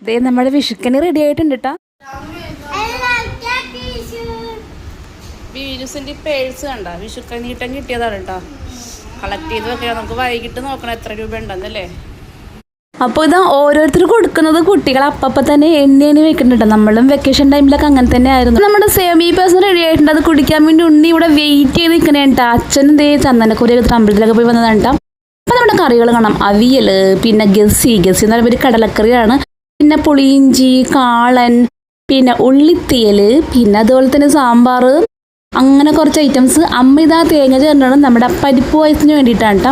ദേ നമ്മുടെ വിഷുക്കണി റെഡി ആയിട്ടുണ്ട് കേട്ടോ. വീനുസിന്റെ പേഴ്സ് കണ്ട വിഷുക്കണീട്ടം കിട്ടിയതാണ് കേട്ടോ. കളക്ട് ചെയ്ത് വെക്കാം. നമുക്ക് വൈകിട്ട് നോക്കണം എത്ര രൂപ ഉണ്ടെന്നല്ലേ. അപ്പോൾ ഇതാ ഓരോരുത്തർ കൊടുക്കുന്നത് കുട്ടികൾ അപ്പം തന്നെ എണ്ണി വെക്കുന്നുണ്ട്. നമ്മളും വെക്കേഷൻ ടൈമിലൊക്കെ അങ്ങനെ തന്നെ ആയിരുന്നു. നമ്മുടെ സേമി പേഴ്സൺ റെഡി ആയിട്ടുണ്ട്. അത് കുടിക്കാൻ വേണ്ടി ഉണ്ണി ഇവിടെ വെയിറ്റ് ചെയ്ത് നിൽക്കണേ കേട്ടോ. അച്ഛനും ദേ ചന്ദനക്കുരി എടുത്ത് അമ്പലത്തിലൊക്കെ പോയി വന്നതാണ് കേട്ടോ. അപ്പം നമ്മുടെ കറികൾ കാണാം. അവിയൽ, പിന്നെ ഗസി എന്ന് പറയുമ്പോൾ ഒരു കടലക്കറിയാണ്, പിന്നെ പുളിയിഞ്ചി, കാളൻ, പിന്നെ ഉള്ളിത്തീയൽ, പിന്നെ അതുപോലെ തന്നെ സാമ്പാർ, അങ്ങനെ കുറച്ച് ഐറ്റംസ്. അമ്മ ഇതാ തേങ്ങ ചേർന്നാണ് നമ്മുടെ പരിപ്പ് പായസത്തിന് വേണ്ടിയിട്ടാണ് കേട്ടോ.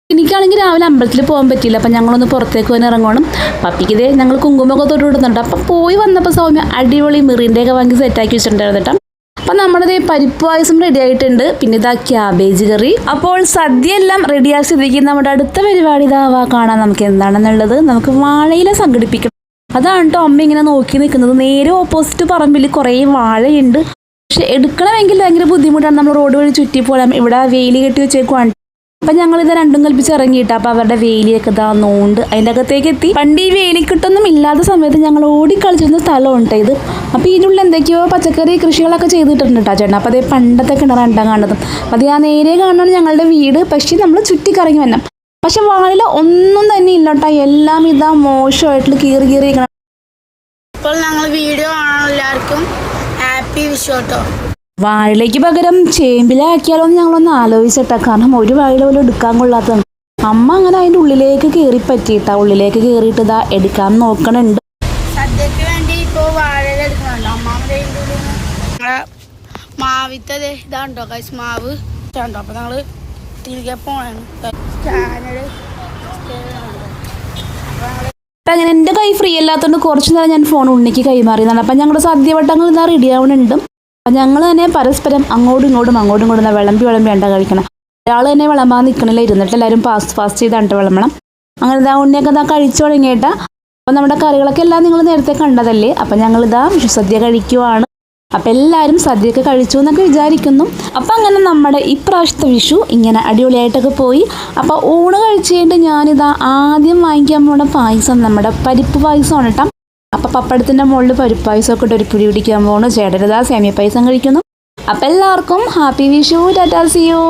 എനിക്കാണെങ്കിൽ രാവിലെ അമ്പലത്തിൽ പോകാൻ പറ്റിയില്ല. അപ്പം ഞങ്ങളൊന്ന് പുറത്തേക്ക് പോകാൻ ഇറങ്ങണം. പപ്പിക്ക് ഇതേ ഞങ്ങൾ കുങ്കുമൊക്കെ തൊട്ട് വിടുന്നുണ്ട്. അപ്പം പോയി വന്നപ്പോൾ സൗമ്യ അടിപൊളി മിറിൻ്റെയൊക്കെ വാങ്ങി സെറ്റാക്കി വെച്ചിട്ടുണ്ടായിരുന്നു കേട്ടോ. അപ്പം നമ്മുടെ പരിപ്പ് പായസം റെഡി ആയിട്ടുണ്ട്. പിന്നെ ഇതാ ക്യാബേജ് കറി. അപ്പോൾ സദ്യ എല്ലാം റെഡിയാക്കി സ്ഥിതിക്ക് നമ്മുടെ അടുത്ത പരിപാടി ഇതാവാ കാണാൻ. നമുക്ക് എന്താണെന്നുള്ളത് നമുക്ക് വാഴയില സംഘടിപ്പിക്കണം. അതാണ് കേട്ടോ അമ്മ ഇങ്ങനെ നോക്കി നിൽക്കുന്നത്. നേരെ ഓപ്പോസിറ്റ് പറമ്പിൽ കുറേ വാഴയുണ്ട്. പക്ഷെ എടുക്കണമെങ്കിൽ ഭയങ്കര ബുദ്ധിമുട്ടാണ്. നമ്മൾ റോഡ് വഴി ചുറ്റി പോകാം. ഇവിടെ വേലി കെട്ടി വെച്ചേക്കുവാണ്. അപ്പം ഞങ്ങളിത് രണ്ടും കൽപ്പിച്ച് ഇറങ്ങിയിട്ട് അപ്പോൾ അവരുടെ വേലിയൊക്കെ ഇതാ നോണ്ട് അതിൻ്റെ അകത്തേക്ക് എത്തി. പണ്ട് ഈ വേലിക്കിട്ടൊന്നും ഇല്ലാത്ത സമയത്ത് ഞങ്ങൾ ഓടിക്കളിച്ചിരുന്ന സ്ഥലമുണ്ട് ഇത്. അപ്പോൾ ഇതിനുള്ള എന്തൊക്കെയോ പച്ചക്കറി കൃഷികളൊക്കെ ചെയ്തിട്ടുണ്ട് കേട്ടോ ചേട്ടൻ. അപ്പോൾ അതേ പണ്ടത്തെ കിണറാണ് കാണുന്നത്. അപ്പോൾ അത് ആ നേരെ കാണുന്നത് ഞങ്ങളുടെ വീട്. പക്ഷേ നമ്മൾ ചുറ്റിക്കറങ്ങി വരണം. പക്ഷെ വാഴയില ഒന്നും തന്നെ ഇല്ല കേട്ടോ. എല്ലാം ഇതാ മോശമായിട്ട് കീറിയിരിക്കണം. ഇപ്പോൾ ഞങ്ങൾ വീഡിയോ കാണാൻ എല്ലാവർക്കും ഹാപ്പി വിഷു കേട്ടോ. വാഴയിലേക്ക് പകരം ചേമ്പിലാക്കിയാലോ എന്ന് ഞങ്ങളൊന്ന് ആലോചിച്ചിട്ടാ. കാരണം ഒരു വാഴയില പോലും എടുക്കാൻ കൊള്ളാത്തതാണ്. അമ്മ അങ്ങനെ അതിൻ്റെ ഉള്ളിലേക്ക് കയറി പറ്റിയിട്ടാ. ഉള്ളിലേക്ക് കയറിയിട്ട് ഇതാ എടുക്കാൻ നോക്കണുണ്ട്. സദ്യക്ക് വേണ്ടി ഇപ്പോൾ വാഴയില എടുക്കണുണ്ടോ അമ്മാമ്മ. ഞങ്ങളെ മാവിത്തെ ഇതാണ്ടോ കൈസ് മാവ് ഉണ്ടോ. അപ്പോൾ ഞങ്ങൾ തിരികെ പോകണം. അങ്ങനെ എൻ്റെ കൈ ഫ്രീ അല്ലാത്തതുകൊണ്ട് കുറച്ച് നേരം ഞാൻ ഫോൺ ഉണ്ണിക്ക് കൈമാറിയതാണ്. അപ്പം ഞങ്ങളുടെ സദ്യവട്ടങ്ങൾ ഇതാ റെഡി ആവുന്നുണ്ട്. അപ്പം ഞങ്ങൾ തന്നെ പരസ്പരം അങ്ങോട്ടും ഇങ്ങോട്ടും വിളമ്പി വേണ്ട കഴിക്കണം. ഒരാൾ തന്നെ വിളമ്പാൻ നിൽക്കണില്ല. ഇരുന്നിട്ട് എല്ലാവരും ഫാസ്റ്റ് ചെയ്താണ്ട് വിളമ്പണം. അങ്ങനെ ഇതാ ഉണ്ണിയൊക്കെ ഇതാ കഴിച്ചു തുടങ്ങിയിട്ടാ. അപ്പം നമ്മുടെ കറികളൊക്കെ എല്ലാം നിങ്ങൾ നേരത്തെ കണ്ടതല്ലേ. അപ്പം ഞങ്ങളിതാ വിഷുസദ്യ കഴിക്കുവാണ്. അപ്പം എല്ലാവരും സദ്യയൊക്കെ കഴിച്ചു എന്നൊക്കെ വിചാരിക്കുന്നു. അപ്പം അങ്ങനെ നമ്മുടെ ഇപ്രാവശ്യത്തെ വിഷു ഇങ്ങനെ അടിപൊളിയായിട്ടൊക്കെ പോയി. അപ്പോൾ ഊണ് കഴിച്ച് കഴിഞ്ഞിട്ട് ഞാനിതാ ആദ്യം വാങ്ങിക്കാൻ പോണ പായസം നമ്മുടെ പരിപ്പ് പായസമാണ് കേട്ടോ. അപ്പം പപ്പടത്തിൻ്റെ മുകളിൽ പരിപ്പ് പായസമൊക്കെ ഇട്ട് ഒരു പിടി പിടിക്കാൻ പോകണം. ചേട്ടനിതാ സേമിയ പായസം കഴിക്കുന്നു. അപ്പം എല്ലാവർക്കും happy Vishu. Tata, see U.